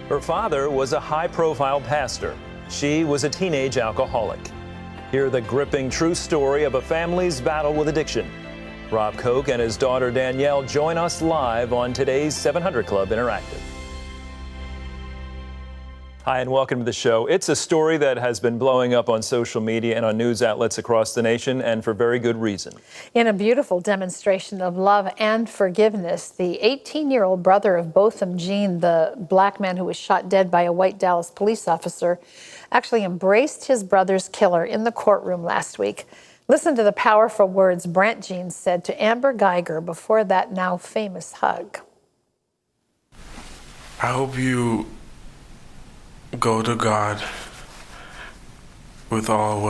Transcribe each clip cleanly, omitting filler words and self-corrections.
Her father was a high-profile pastor. She was a teenage alcoholic. Hear the gripping true story of a family's battle with addiction. Rob Koch and his daughter Danielle join us live on today's 700 Club Interactive. Hi, and welcome to the show. It's a story that has been blowing up on social media and on news outlets across the nation, and for very good reason. In a beautiful demonstration of love and forgiveness, the 18-year-old brother of Botham Jean, the black man who was shot dead by a white Dallas police officer, actually embraced his brother's killer in the courtroom last week. Listen to the powerful words Brant Jean said to Amber Geiger before that now famous hug. I hope you go to God with all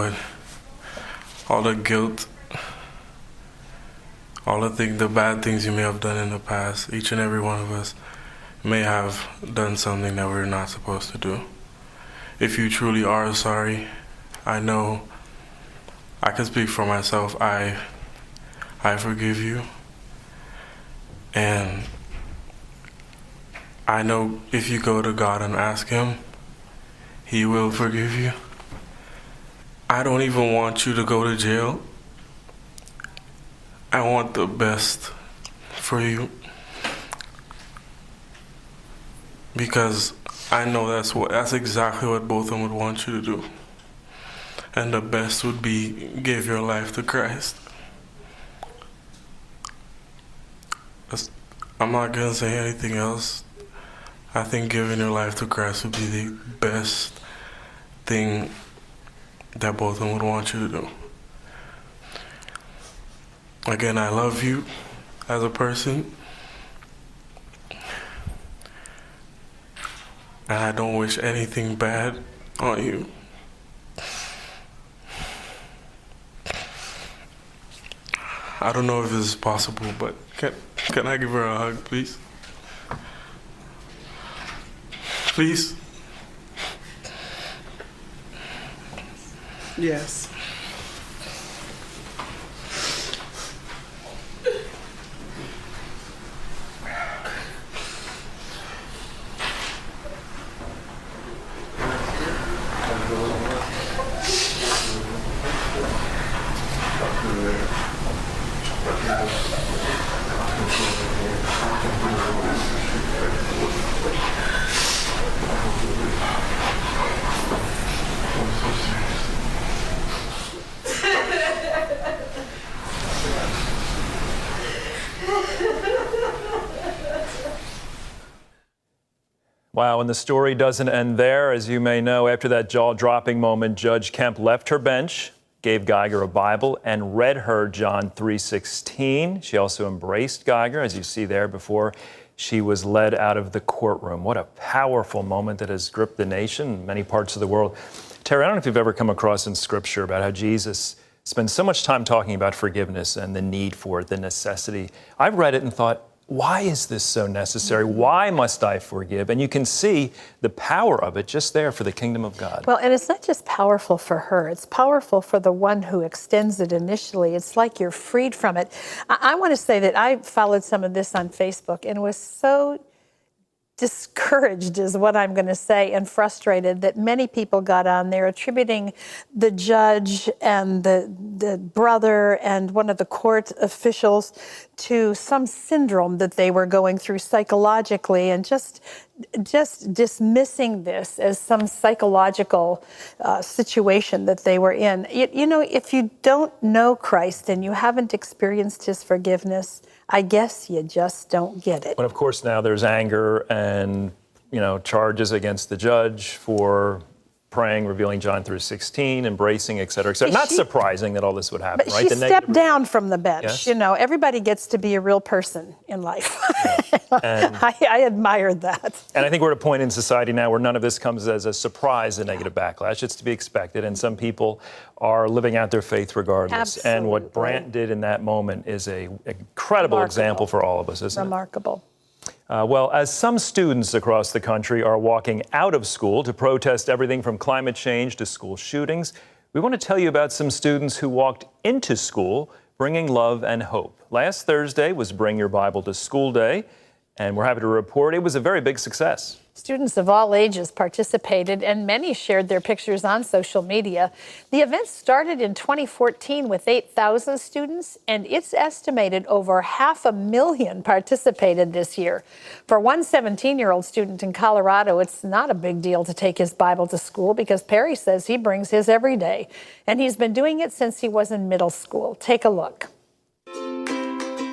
the guilt, the bad things you may have done in the past. Each and every one of us may have done something that we're not supposed to do. If you truly are sorry, I know I can speak for myself. I forgive you, and I know if you go to God and ask Him, He will forgive you. I don't even want you to go to jail. I want the best for you, because I know that's exactly what both of them would want you to do. And the best would be give your life to Christ. I'm not gonna say anything else. I think giving your life to Christ would be the best thing that both of them would want you to do. Again, I love you as a person, and I don't wish anything bad on you. I don't know if this is possible, but can I give her a hug, please? Please? Yes. Wow, and the story doesn't end there. As you may know, after that jaw-dropping moment, Judge Kemp left her bench, gave Geiger a Bible, and read her John 3:16. She also embraced Geiger, as you see there, before she was led out of the courtroom. What a powerful moment that has gripped the nation and many parts of the world. Terry, I don't know if you've ever come across in Scripture about how Jesus spends so much time talking about forgiveness and the need for it, the necessity. I've read it and thought, why is this so necessary? Why must I forgive? And you can see the power of it just there for the kingdom of God. Well, and it's not just powerful for her, it's powerful for the one who extends it initially. It's like you're freed from it. I want to say that I followed some of this on Facebook and was so discouraged is what I'm going to say, and frustrated that many people got on there attributing the judge and the brother and one of the court officials to some syndrome that they were going through psychologically, and just dismissing this as some psychological situation that they were in. You know, if you don't know Christ and you haven't experienced His forgiveness, I guess you just don't get it. But of course now there's anger and, charges against the judge for praying, revealing John 3:16, embracing, et cetera, et cetera. Not surprising that all this would happen, but right? She stepped down from the bench. Yes. Everybody gets to be a real person in life. Yeah. I admired that. And I think we're at a point in society now where none of this comes as a surprise, a negative backlash. It's to be expected, and some people are living out their faith regardless. Absolutely. And what Brant did in that moment is an incredible example for all of us, isn't it? Remarkable. Well, as some students across the country are walking out of school to protest everything from climate change to school shootings, we want to tell you about some students who walked into school bringing love and hope. Last Thursday was Bring Your Bible to School Day, And we're happy to report it was a very big success. Students of all ages participated, and many shared their pictures on social media. The event started in 2014 with 8,000 students, and it's estimated over 500,000 participated this year. For one 17-year-old student in Colorado, it's not a big deal to take his Bible to school because Perry says he brings his every day, and he's been doing it since he was in middle school. Take a look.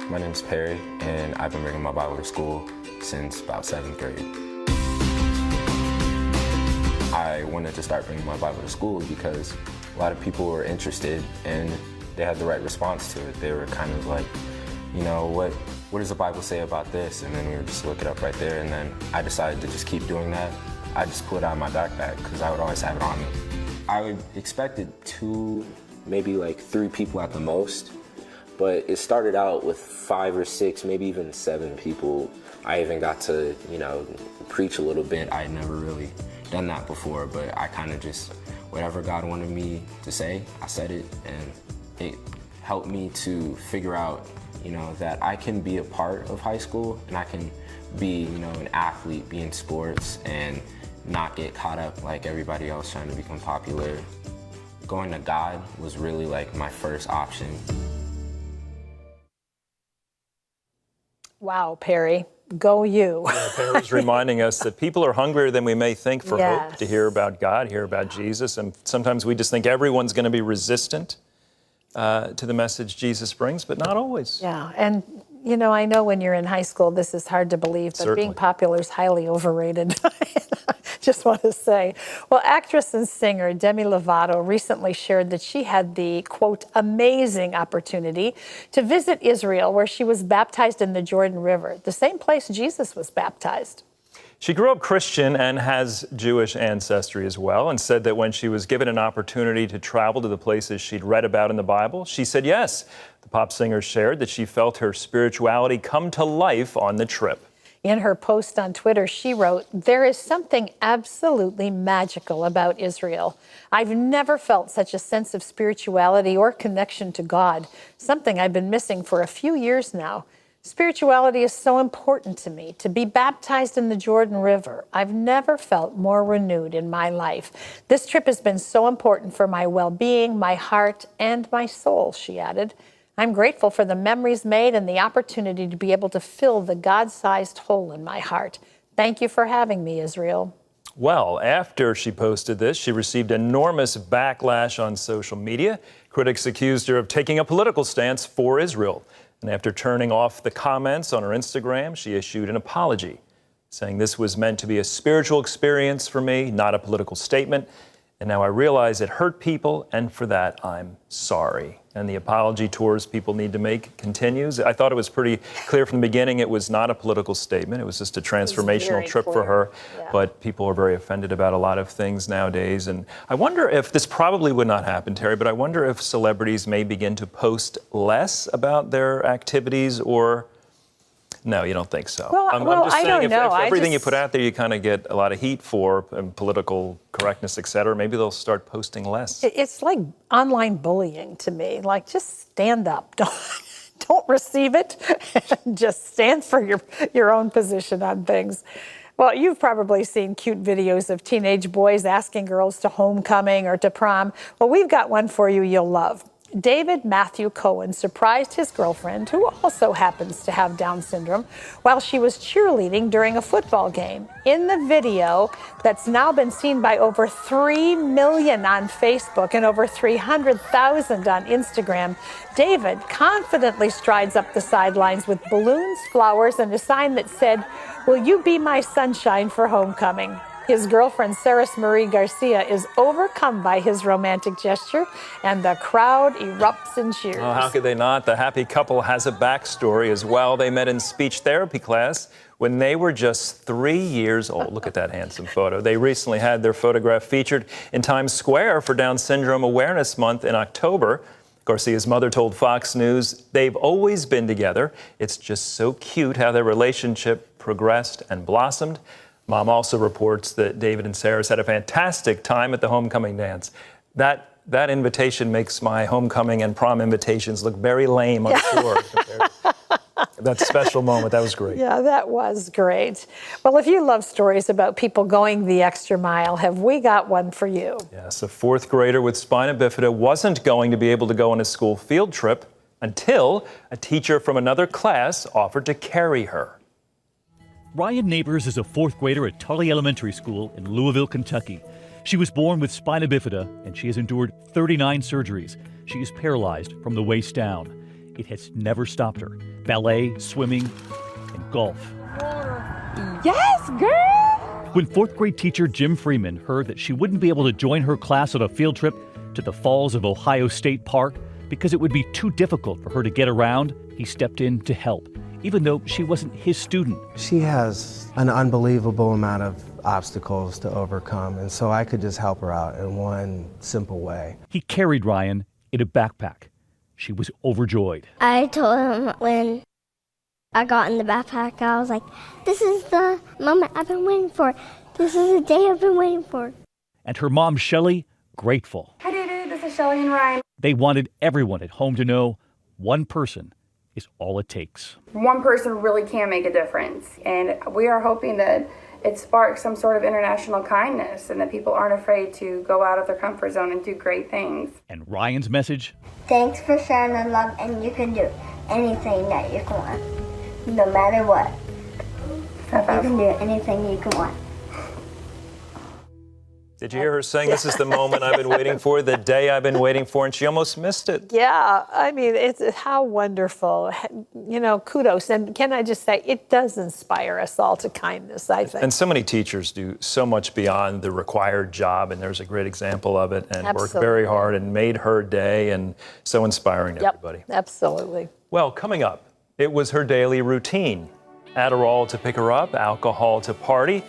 My name is Perry, and I've been bringing my Bible to school since about 7th grade. I wanted to start bringing my Bible to school because a lot of people were interested and they had the right response to it. They were kind of like, you know, what does the Bible say about this? And then we would just look it up right there, and then I decided to just keep doing that. I just pulled it out of my backpack because I would always have it on me. I would expected 2, maybe like 3 people at the most, but it started out with 5 or 6, maybe even 7 people. I even got to, you know, preach a little bit. I had never really done that before, but I kind of just, whatever God wanted me to say, I said it, and it helped me to figure out, you know, that I can be a part of high school and I can be, you know, an athlete, be in sports and not get caught up like everybody else trying to become popular. Going to God was really like my first option. Wow, Perry. Go you. Yeah, Perry's reminding us that people are hungrier than we may think for Yes. hope, to hear about God, hear about Jesus. And sometimes we just think everyone's going to be resistant to the message Jesus brings, but not always. Yeah, and you know, I know when you're in high school, this is hard to believe, but Certainly. being popular is highly overrated. Just want to say. Well, actress and singer Demi Lovato recently shared that she had the, quote, amazing opportunity to visit Israel, where she was baptized in the Jordan River, the same place Jesus was baptized. She grew up Christian and has Jewish ancestry as well, and said that when she was given an opportunity to travel to the places she'd read about in the Bible, she said yes. The pop singer shared that she felt her spirituality come to life on the trip. In her post on Twitter, she wrote, "There is something absolutely magical about Israel. I've never felt such a sense of spirituality or connection to God, something I've been missing for a few years now. Spirituality is so important to me. To be baptized in the Jordan River, I've never felt more renewed in my life. This trip has been so important for my well-being, my heart, and my soul," she added. "I'm grateful for the memories made and the opportunity to be able to fill the God-sized hole in my heart. Thank you for having me, Israel." Well, after she posted this, she received enormous backlash on social media. Critics accused her of taking a political stance for Israel. And after turning off the comments on her Instagram, she issued an apology, saying this was meant to be a spiritual experience for me, not a political statement. And now I realize it hurt people, and for that, I'm sorry. And the apology tours people need to make continues. I thought it was pretty clear from the beginning it was not a political statement. It was just a transformational very trip for clear. her. Yeah. But people are very offended about a lot of things nowadays. And I wonder if this probably would not happen, Terry, but I wonder if celebrities may begin to post less about their activities, or no, you don't think so? Well, I'm just I saying, don't know. if everything you just- put out there you kind of get a lot of heat for, and political correctness, et cetera, maybe they'll start posting less. It's like online bullying to me. Like, just stand up. Don't receive it. Just stand for your own position on things. Well, you've probably seen cute videos of teenage boys asking girls to homecoming or to prom. Well, we've got one for you you'll love. David Matthew Cohen surprised his girlfriend, who also happens to have Down syndrome, while she was cheerleading during a football game. In the video that's now been seen by over 3 million on Facebook and over 300,000 on Instagram, David confidently strides up the sidelines with balloons, flowers, and a sign that said, "Will you be my sunshine for homecoming?" His girlfriend, Sarah Marie Garcia, is overcome by his romantic gesture, and the crowd erupts in cheers. Oh, how could they not? The happy couple has a backstory as well. They met in speech therapy class when they were just 3 years old. Look at that handsome photo. They recently had their photograph featured in Times Square for Down Syndrome Awareness Month in October. Garcia's mother told Fox News they've always been together. It's just so cute how their relationship progressed and blossomed. Mom also reports that David and Sarah had a fantastic time at the homecoming dance. That invitation makes my homecoming and prom invitations look very lame, I'm sure. That special moment, that was great. Yeah, that was great. Well, if you love stories about people going the extra mile, have we got one for you? Yes, a fourth grader with spina bifida wasn't going to be able to go on a school field trip until a teacher from another class offered to carry her. Ryan Neighbors is a fourth grader at Tully Elementary School in Louisville, Kentucky. She was born with spina bifida, and she has endured 39 surgeries. She is paralyzed from the waist down. It has never stopped her. Ballet, swimming, and golf. Yes, girl! When fourth grade teacher Jim Freeman heard that she wouldn't be able to join her class on a field trip to the Falls of Ohio State Park because it would be too difficult for her to get around, he stepped in to help, even though she wasn't his student. She has an unbelievable amount of obstacles to overcome, and so I could just help her out in one simple way. He carried Ryan in a backpack. She was overjoyed. I told him when I got in the backpack, I was like, this is the moment I've been waiting for. This is the day I've been waiting for. And her mom, Shelley, grateful. Hi, David. This is Shelly and Ryan. They wanted everyone at home to know one person is all it takes. One person really can make a difference. And we are hoping that it sparks some sort of international kindness and that people aren't afraid to go out of their comfort zone and do great things. And Ryan's message? Thanks for sharing the love, and you can do anything that you can want, no matter what. You can do anything you can want. Did you hear her saying, this is the moment I've been waiting for, the day I've been waiting for, and she almost missed it? Yeah, I mean, it's how wonderful. You know, kudos. And can I just say, it does inspire us all to kindness, I think. And so many teachers do so much beyond the required job, and there's a great example of it, and worked very hard and made her day, and so inspiring to everybody. Absolutely. Well, coming up, it was her daily routine. Adderall to pick her up, alcohol to party,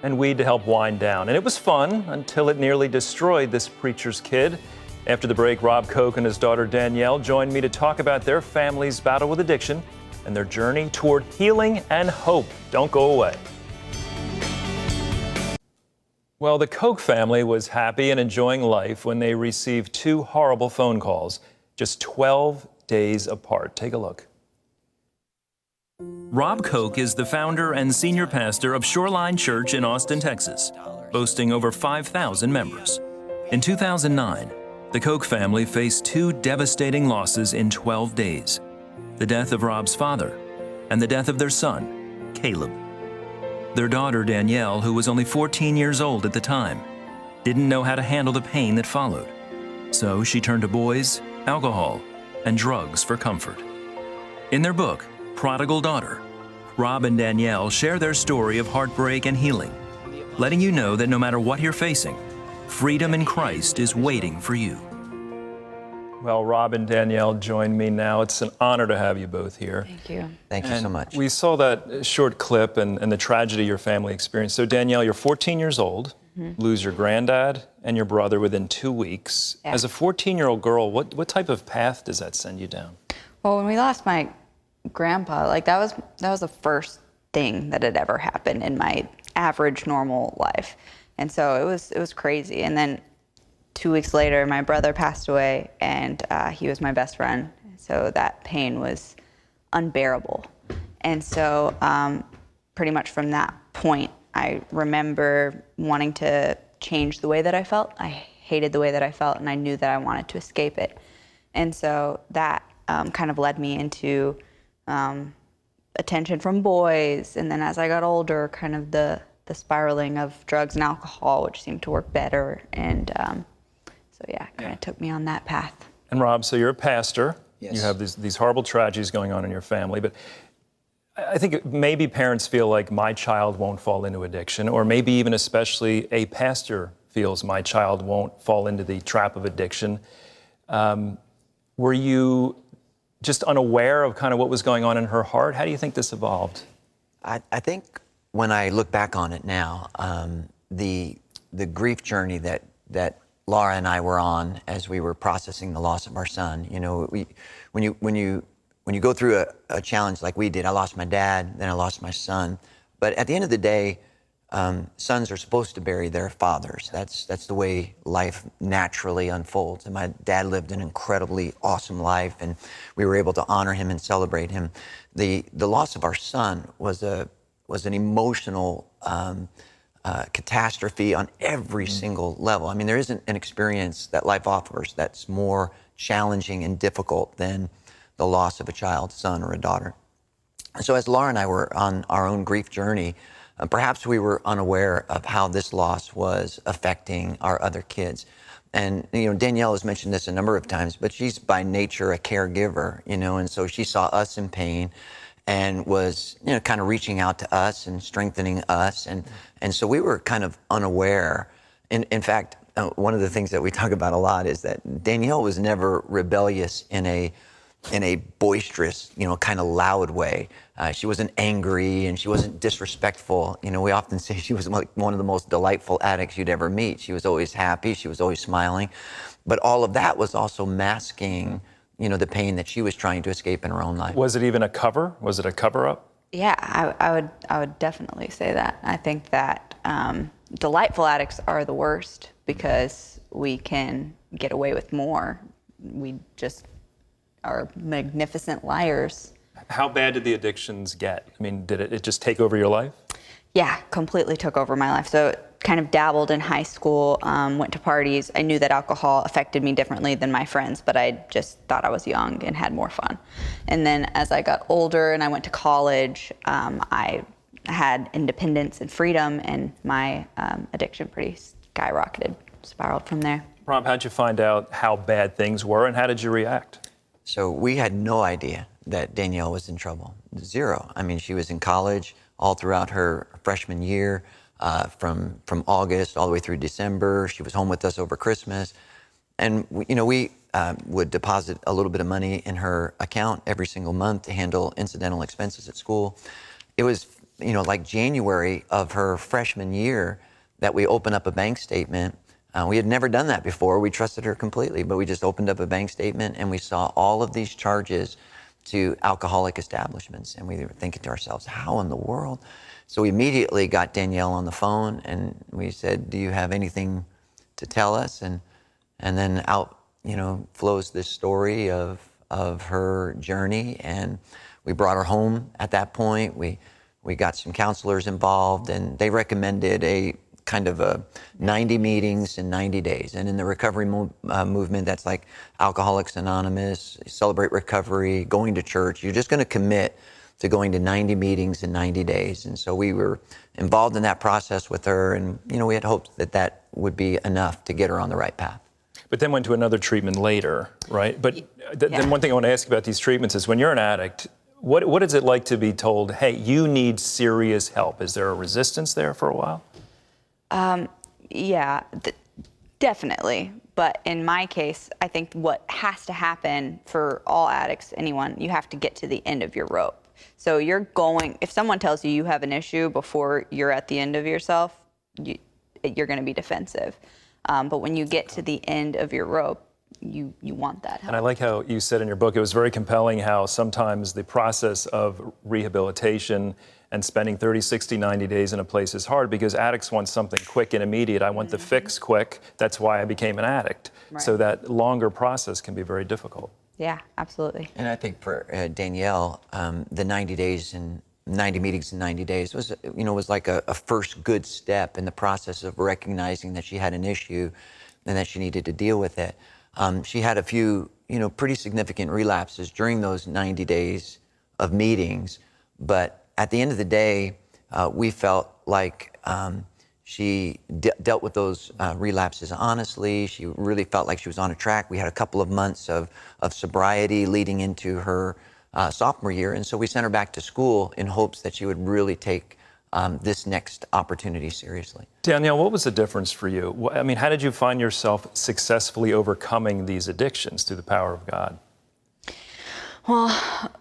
and weed to help wind down. And it was fun until it nearly destroyed this preacher's kid. After the break, Rob Koch and his daughter Danielle joined me to talk about their family's battle with addiction and their journey toward healing and hope. Don't go away. Well, the Koch family was happy and enjoying life when they received two horrible phone calls, just 12 days apart. Take a look. Rob Koch is the founder and senior pastor of Shoreline Church in Austin, Texas, boasting over 5,000 members. In 2009, the Koch family faced two devastating losses in 12 days, the death of Rob's father and the death of their son, Caleb. Their daughter, Danielle, who was only 14 years old at the time, didn't know how to handle the pain that followed. So she turned to boys, alcohol, and drugs for comfort. In their book, Prodigal Daughter, Rob and Danielle share their story of heartbreak and healing, letting you know that no matter what you're facing, freedom in Christ is waiting for you. Well, Rob and Danielle join me now. It's an honor to have you both here. Thank you. Thank you so much. We saw that short clip and the tragedy your family experienced. So Danielle, you're 14 years old, lose your granddad and your brother within 2 weeks. Yeah. As a 14-year-old girl, what type of path does that send you down? Well, when we lost my grandpa, like that was the first thing that had ever happened in my average normal life. And so it was crazy. And then 2 weeks later, my brother passed away, and he was my best friend. So that pain was unbearable. And so pretty much from that point, I remember wanting to change the way that I felt. I hated the way that I felt, and I knew that I wanted to escape it. And so that kind of led me into attention from boys. And then as I got older, kind of the spiraling of drugs and alcohol, which seemed to work better. And so yeah, it kind of took me on that path. And Rob, so you're a pastor. Yes. You have these horrible tragedies going on in your family, but I think maybe parents feel like my child won't fall into addiction, or maybe even especially a pastor feels my child won't fall into the trap of addiction. Were you just unaware of kind of what was going on in her heart? How do you think this evolved? I think when I look back on it now, the grief journey that Laura and I were on as we were processing the loss of our son, you know, when you go through a challenge like we did, I lost my dad, then I lost my son. But at the end of the day, sons are supposed to bury their fathers. That's the way life naturally unfolds. And my dad lived an incredibly awesome life, and we were able to honor him and celebrate him. The loss of our son was an emotional catastrophe on every single level. I mean, there isn't an experience that life offers that's more challenging and difficult than the loss of a child, son or a daughter. So as Laura and I were on our own grief journey, perhaps we were unaware of how this loss was affecting our other kids. And, Danielle has mentioned this a number of times, but she's by nature a caregiver, and so she saw us in pain and was, kind of reaching out to us and strengthening us. And so we were kind of unaware. In fact, one of the things that we talk about a lot is that Danielle was never rebellious in a boisterous, kind of loud way. She wasn't angry and she wasn't disrespectful. We often say she was like one of the most delightful addicts you'd ever meet. She was always happy. She was always smiling. But all of that was also masking, the pain that she was trying to escape in her own life. Was it even a cover? Was it a cover-up? Yeah, I would definitely say that. I think that delightful addicts are the worst because we can get away with more. We just are magnificent liars. How bad did the addictions get? I mean, did it just take over your life? Yeah, completely took over my life. So kind of dabbled in high school, went to parties. I knew that alcohol affected me differently than my friends, but I just thought I was young and had more fun. And then as I got older and I went to college, I had independence and freedom, and my addiction pretty skyrocketed, spiraled from there. Rob, how'd you find out how bad things were, and how did you react? So we had no idea that Danielle was in trouble. Zero. I mean, she was in college all throughout her freshman year, from August all the way through December. She was home with us over Christmas. And we would deposit a little bit of money in her account every single month to handle incidental expenses at school. It was, like January of her freshman year that we opened up a bank statement. We had never done that before. We trusted her completely, but we just opened up a bank statement and we saw all of these charges to alcoholic establishments. And we were thinking to ourselves, how in the world? So we immediately got Danielle on the phone and we said, do you have anything to tell us? And then out, flows this story of her journey. And we brought her home at that point. We got some counselors involved, and they recommended a kind of a 90 meetings in 90 days. And in the recovery movement, that's like Alcoholics Anonymous, Celebrate Recovery, going to church. You're just going to commit to going to 90 meetings in 90 days. And so we were involved in that process with her, and we had hoped that that would be enough to get her on the right path. But then went to another treatment later, right? But then one thing I want to ask you about these treatments is, when you're an addict, what is it like to be told, hey, you need serious help? Is there a resistance there for a while? Yeah, definitely. But in my case, I think what has to happen for all addicts, anyone, you have to get to the end of your rope. So if someone tells you you have an issue before you're at the end of yourself, you're going to be defensive. But when you get to the end of your rope, you want that help. And I like how you said in your book, it was very compelling how sometimes the process of rehabilitation and spending 30, 60, 90 days in a place is hard because addicts want something quick and immediate. I want the fix quick. That's why I became an addict. Right. So that longer process can be very difficult. Yeah, absolutely. And I think for Danielle, the 90 days and 90 meetings in 90 days was like a first good step in the process of recognizing that she had an issue and that she needed to deal with it. She had a few, pretty significant relapses during those 90 days of meetings, but at the end of the day, we felt like she dealt with those relapses honestly. She really felt like she was on a track. We had a couple of months of sobriety leading into her sophomore year, and so we sent her back to school in hopes that she would really take this next opportunity seriously. Danielle, what was the difference for you? I mean, how did you find yourself successfully overcoming these addictions through the power of God? Well,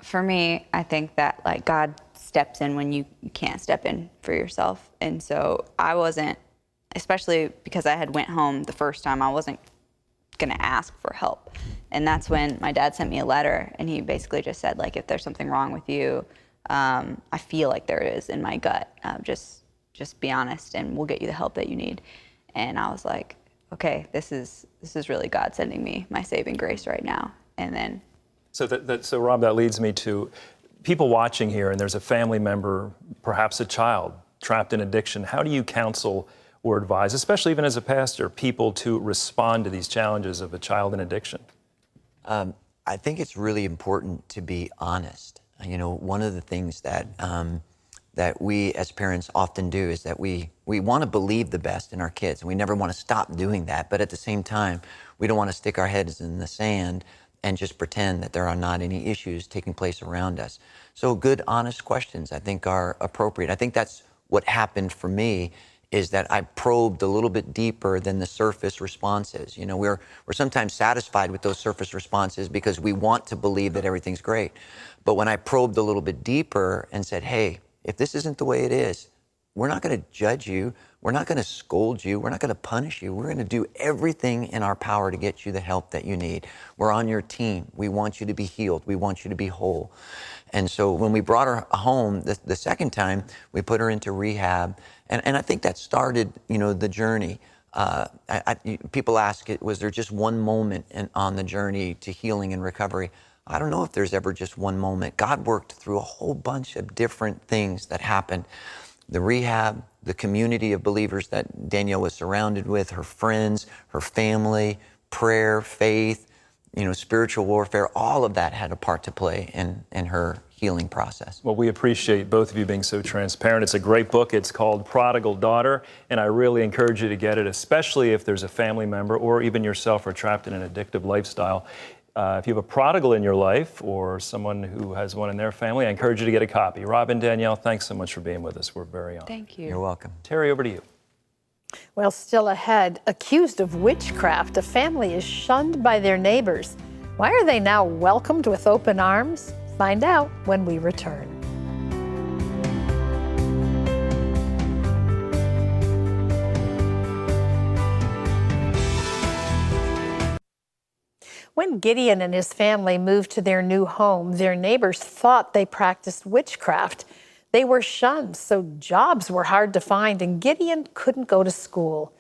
for me, I think that God steps in when you can't step in for yourself. And so I wasn't, especially because I had went home the first time, I wasn't going to ask for help. And that's when my dad sent me a letter, and he basically just said, if there's something wrong with you, I feel like there is in my gut, just just be honest and we'll get you the help that you need. And I was like, okay, this is really God sending me my saving grace right now. And then. So Rob, that leads me to people watching here, and there's a family member, perhaps a child, trapped in addiction. How do you counsel or advise, especially even as a pastor, people to respond to these challenges of a child in addiction? I think it's really important to be honest. You know, one of the things that that we as parents often do is that we want to believe the best in our kids, and we never want to stop doing that. But at the same time, we don't want to stick our heads in the sand and just pretend that there are not any issues taking place around us. So good, honest questions, I think, are appropriate. I think that's what happened for me, is that I probed a little bit deeper than the surface responses. You know, we're sometimes satisfied with those surface responses because we want to believe that everything's great. But when I probed a little bit deeper and said, hey, if this isn't the way it is, we're not going to judge you. We're not going to scold you. We're not going to punish you. We're going to do everything in our power to get you the help that you need. We're on your team. We want you to be healed. We want you to be whole. And so when we brought her home the second time, we put her into rehab. And I think that started, you know, the journey. People ask, was there just one moment on the journey to healing and recovery? I don't know if there's ever just one moment. God worked through a whole bunch of different things that happened. The rehab, the community of believers that Danielle was surrounded with, her friends, her family, prayer, faith, you know, spiritual warfare, all of that had a part to play in her healing process. Well, we appreciate both of you being so transparent. It's a great book. It's called Prodigal Daughter, and I really encourage you to get it, especially if there's a family member or even yourself are trapped in an addictive lifestyle. If you have a prodigal in your life or someone who has one in their family, I encourage you to get a copy. Rob and Danielle, thanks so much for being with us. We're very honored. Thank you. You're welcome. Terry, over to you. Well, still ahead, accused of witchcraft, a family is shunned by their neighbors. Why are they now welcomed with open arms? Find out when we return. When Gideon and his family moved to their new home, their neighbors thought they practiced witchcraft. They were shunned, so jobs were hard to find, and Gideon couldn't go to school.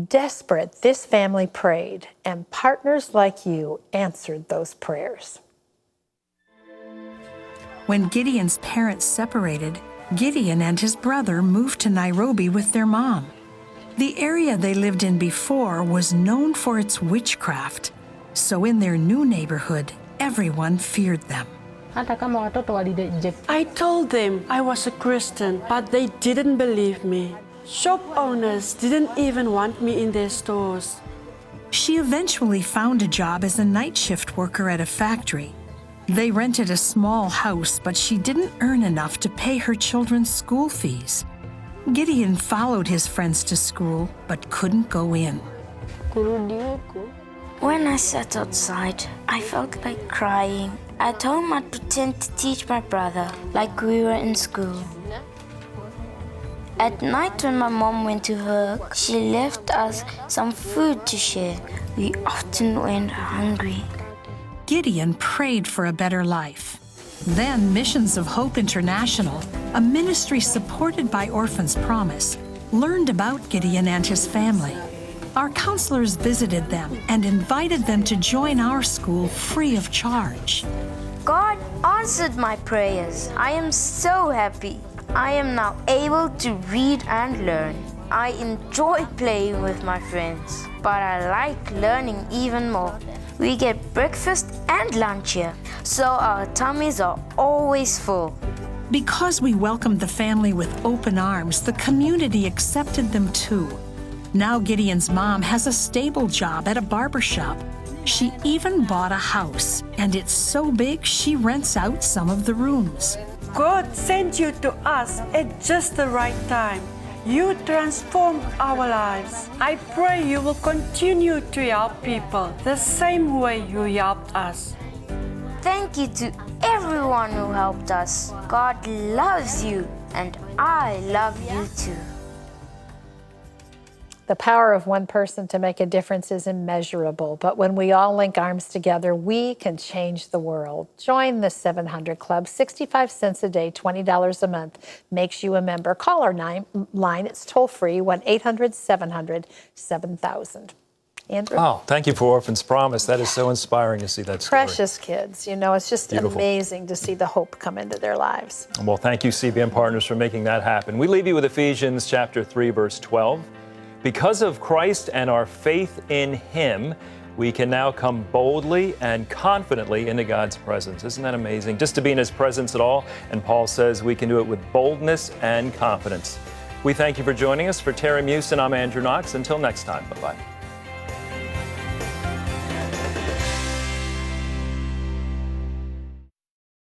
Desperate, this family prayed, and partners like you answered those prayers. When Gideon's parents separated, Gideon and his brother moved to Nairobi with their mom. The area they lived in before was known for its witchcraft. So in their new neighborhood, everyone feared them. I told them I was a Christian, but they didn't believe me. Shop owners didn't even want me in their stores. She eventually found a job as a night shift worker at a factory. They rented a small house, but she didn't earn enough to pay her children's school fees. Gideon followed his friends to school, but couldn't go in. When I sat outside, I felt like crying. At home, I'd pretend to teach my brother like we were in school. At night, when my mom went to work, she left us some food to share. We often went hungry. Gideon prayed for a better life. Then Missions of Hope International, a ministry supported by Orphans Promise, learned about Gideon and his family. Our counselors visited them and invited them to join our school free of charge. God answered my prayers. I am so happy. I am now able to read and learn. I enjoy playing with my friends, but I like learning even more. We get breakfast and lunch here, so our tummies are always full. Because we welcomed the family with open arms, the community accepted them too. Now Gideon's mom has a stable job at a barber shop. She even bought a house, and it's so big she rents out some of the rooms. God sent you to us at just the right time. You transformed our lives. I pray you will continue to help people the same way you helped us. Thank you to everyone who helped us. God loves you, and I love you too. The power of one person to make a difference is immeasurable, but when we all link arms together, we can change the world. Join the 700 Club. 65 cents a day, $20 a month makes you a member. Call our line. It's toll-free, 1-800-700-7000. Andrew? Oh, thank you for Orphan's Promise. That is so inspiring to see that story. Precious kids. You know, it's just Beautiful. amazing to see the hope come into their lives. Well, thank you, CBN Partners, for making that happen. We leave you with Ephesians chapter 3, verse 12. Because of Christ and our faith in Him, we can now come boldly and confidently into God's presence. Isn't that amazing? Just to be in His presence at all. And Paul says we can do it with boldness and confidence. We thank you for joining us. For Terry Mewson, I'm Andrew Knox. Until next time, bye-bye.